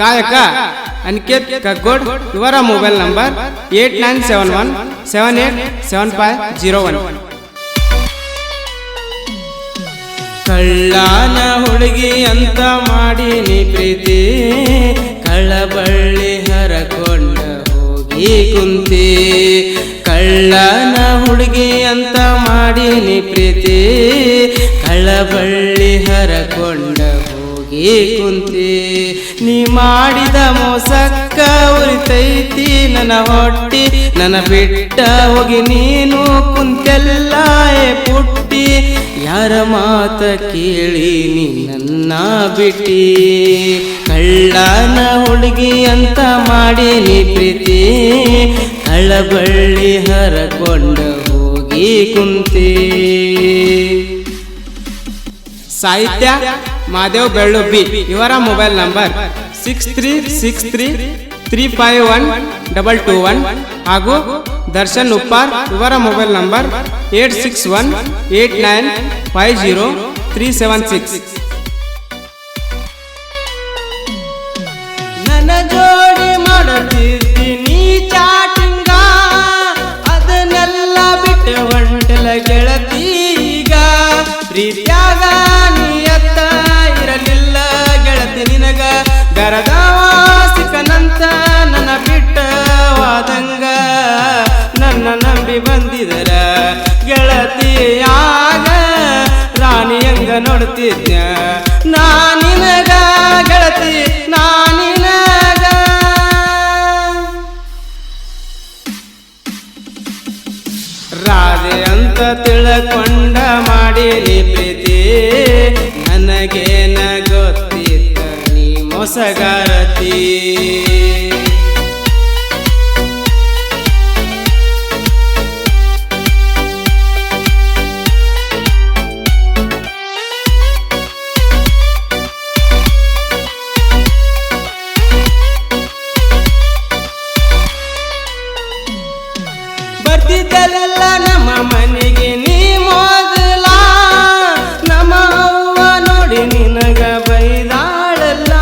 ಗಾಯಕ ಅನಿಕೇತ್ ಕಗ್ಗೋಡ್. ಇವರ mobile number 8971787501. ಕಳ್ಳನ ಹುಡುಗಿ ಅಂತ ಮಾಡೀನಿ ಪ್ರೀತಿ, ಕಳ್ಳಬಳ್ಳಿ ಹರಕೊಂಡ ಹೋಗಿ ಕುಂತಿ. ಕಳ್ಳನ ಹುಡುಗಿ ಅಂತ ಮಾಡೀನಿ ಪ್ರೀತಿ, ಕಳ್ಳಬಳ್ಳಿ ಹರಕೊಂಡ ಹೋಗಿ ಕುಂತಿ. ನೀ ಮಾಡಿದ ಮೋಸಕ್ಕ ಉರಿತೈತಿ ನನ್ನ ಹೊಟ್ಟಿ, ನನ್ನ ಬಿಟ್ಟ ಹೋಗಿ ನೀನು ಕುಂತೆಲ್ಲ ಪುಟ್ಟಿ. ಯಾರ ಮಾತ ಕೇಳಿ ನೀ ನನ್ನ ಬಿಟ್ಟಿ. ಕಳ್ಳನ ಹುಡುಗಿ ಅಂತ ಮಾಡೀನಿ ಪ್ರೀತಿ, ಕಳ್ಳಬಳ್ಳಿ ಹರಕೊಂಡ ಹೋಗಿ ಕುಂತಿ. ಸಾಹಿತ್ಯ ಮಾದೇವ್ ಬೆಳ್ಳು ಬಿ. ಇವರ ಮೊಬೈಲ್ ನಂಬರ್ 6363351221 ಹಾಗೂ ದರ್ಶನ್ ಉಪ್ಪಾರ್. ಇವರ ಮೊಬೈಲ್ ನಂಬರ್ 8618950376. ನನ್ನ ಜೋಡಿ ಮಾಡುತ್ತೀನಿ ಚಾಟಿಂಗ, ಅದನ್ನೆಲ್ಲ ಬಿಟ್ಟು ಹೊಂಟಲ ಗೆಳತೀಗ. ಪ್ರೀತ್ಯಾಗ ನಿಯತ್ತ ಇರಲಿಲ್ಲ ಗೆಳತಿ ನಿನಗ, ಗರದವ ಸಿಕ್ಕನಂತ ನನ್ನ ಬಿಟ್ಟವಾದಂಗ. ನನ್ನ ನಂಬಿ ಬಂದಿದರ ಗೆಳತಿಯಾಗ ರಾಣಿಯಂಗ ನೋಡ್ತಿದ್ನ ನಾನಿನಗ, ಗೆಳತಿ ನಾನಿನಗ. ರಾಧೆ ಅಂತ ತಿಳ್ಕೊಂಡ ಮಾಡೀನಿ ಪ್ರೀತಿ, ನನಗೇನ ಗೊತ್ತಿತ್ತ ನೀ ಮೋಸಗಾರತಿ. ಬರ್ತಿದ್ದಲ್ಲ ನಮ್ಮ ಮನೆಗೆ ನೀ ಮೊದಲ, ನಮ್ಮ ಅವ್ವ ನೋಡಿ ನಿನಗ ಬೈದಾಳಲ್ಲ.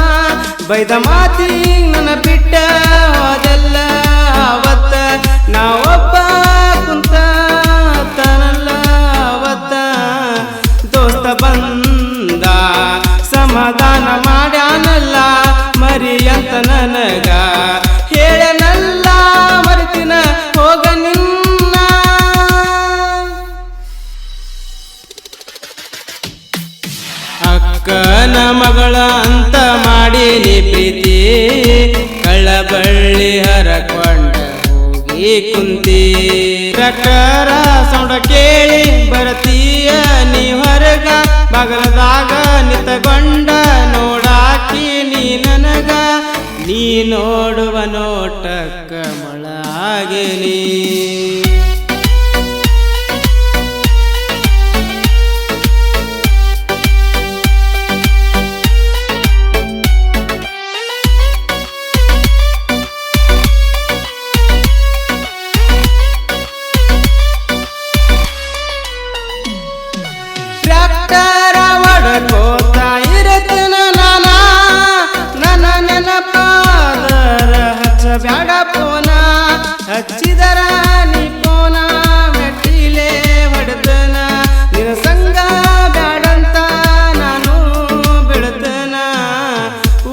ಬೈದ ಮಾತಿ ನನ್ನ ಬಿಟ್ಟ ಹೋದೆಲ್ಲ ಅವತ್ತ, ನಾವೊಬ್ಬ ಕುಂತ ತನಲ್ಲ ಅವತ್ತ. ದೋಸ್ತ ಬಂದ ಸಮಾಧಾನ ಮಾಡ್ಯಾನಲ್ಲ, ಮರಿ ಅಂತ ನನಗ ಹೇಳನಲ್ಲ. ಮರಿತಿನ ಹೋಗ ನಿನ್ನ, ಅಕ್ಕನ ಮಗಳ ಅಂತ ಮಾಡೀನಿ ಪ್ರೀತಿ, ಕಳ್ಳಬಳ್ಳಿ ಹರಕೊಂಡ ಹೋಗಿ ಕುಂತಿ. ಟ್ರ್ಯಾಕ್ಟರ ಸೌಂಡ ಕೇಳಿ ಬರತೀಯ ನೀ ಹೊರಗ, ಬಗಲದಾಗ ನಿಂತಗೊಂಡ ನೋಡಾಕಿ ನೀ ನನಗ. ನೀ ನೋಡುವ ನೋಟಕ್ಕ ಮಳಾಗಿನಿ. ಟ್ರ್ಯಾಕ್ಟರ ಒಡಕೋತ ಇರತನ ನಾನ, ನನ್ನ ನೆನಪಾದರ ಹಚ್ಚಬ್ಯಾಡ ಪೋನ. ಹಚ್ಚಿದರ ನೀ ಪೋನ ಮೆಟ್ಟಿಲೆ ಹೊಡೆದನ, ನಿನ್ನ ಸಂಗ ಬ್ಯಾಡಂತ ನಾನು ಬಿಡ್ತನ.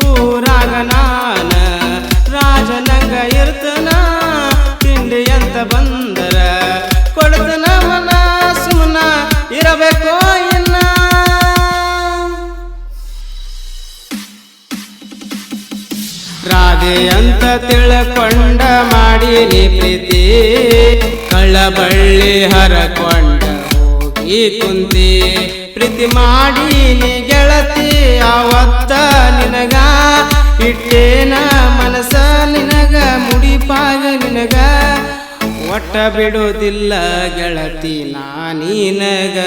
ಊರಾಗ ನಾನ ರಾಜನಂಗ ಇರ್ತನ, ತಿಂಡಿ ಅಂತ ಬಂದರ ಕೊಡ್ತನ ಮನ. ಸುಮ್ಮನ ಇರಬೇಕೋ ಇನ್ನ, ರಾಧೆ ಅಂತ ತಿಳ್ಕೊಂಡ ಮಾಡೀನಿ ಪ್ರೀತಿ, ಕಳ್ಳಬಳ್ಳಿ ಹರಕೊಂಡ ಹೋಗಿ ಕುಂತಿ. ಪ್ರೀತಿ ಮಾಡೀನಿ ಗೆಳತಿ ಅವತ್ತ ನಿನಗ, ಇಟ್ಟೇನ ಮನಸ ನಿನಗ ಮುಡಿಪಾಗ ನಿನಗ. ಒಟ್ಟ ಬಿಡೋದಿಲ್ಲ ಗೆಳತಿ ನಾನಿನಗ.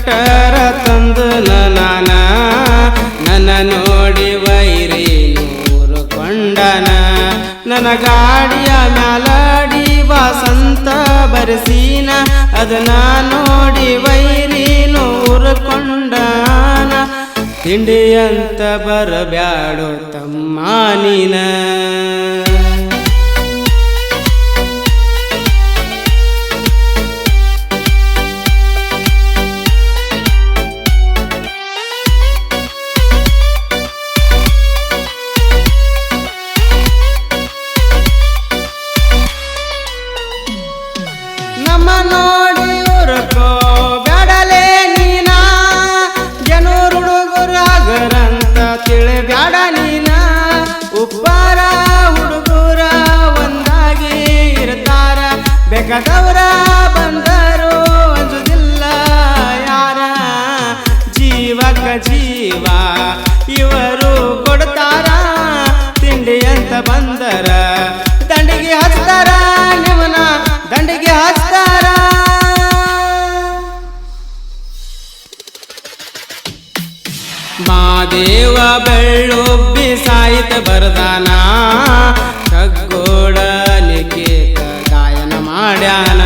ಟ್ರ್ಯಾಕ್ಟರ ತಂದು ನಾನ ನನ್ನ ನೋಡಿ ವೈರಿ ನೂರು ಕೊಂಡನ ನನ್ನ ಗಾಡಿಯ ಮ್ಯಾಲಡಿ ವಾಸಂತ ಬರಸೀನ ಅದನ್ನ ನೋಡಿ ವೈರಿ ನೂರು ಕೊಂಡನ ತಿಂಡಿ ಅಂತ ಬರಬ್ಯಾಡೋ ತಮ್ಮ ನೀನ ನಮ್ಮ ನೋಡಿ ಉರ್ಕೋ ಬ್ಯಾಡಲೇ ನೀನ ಜನೂರು ಹುಡುಗರಾಗರಂತ ತಿಳಿಬ್ಯಾಡ ನೀನ ಉಪ್ಪಾರ ಹುಡುಗರ ಒಂದಾಗಿ ಇರ್ತಾರ ಬೇಕಾದವರ ಬಂದರು ಅಂಜುದಿಲ್ಲ ಯಾರ ಜೀವಕ ಜೀವ ಇವರು ಕೊಡ್ತಾರ ತಿಂಡಿ ಅಂತ ಬಂದರ ದಂಡಿಗೆ ಹಚ್ತಾರ ನಿಮ್ಮನ ದಂಡಿಗೆ ಹಚ್ತಾರ ಮಾದೇವ ಬೆಳ್ಳುಬ್ಬಿ ಸಾಹಿತ ಬರದಾನ ಕಗ್ಗೋಡಲಿಕೆ ಗಾಯನ ಮಾಡ್ಯಾನ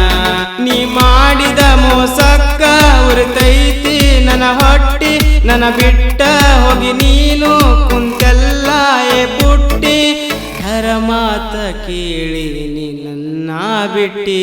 ನೀ ಮಾಡಿದ ಮೋಸಕ್ಕ ಉರಿತೈತಿ ನನ್ನ ಹೊಟ್ಟಿ ನನ್ನ ಬಿಟ್ಟ ಹೋಗಿ ನೀನು ಕುಂತೆಲ್ಲ ಪುಟ್ಟಿ ಹರ ಮಾತ ಕೇಳಿ ನೀ ನನ್ನ ಬಿಟ್ಟಿ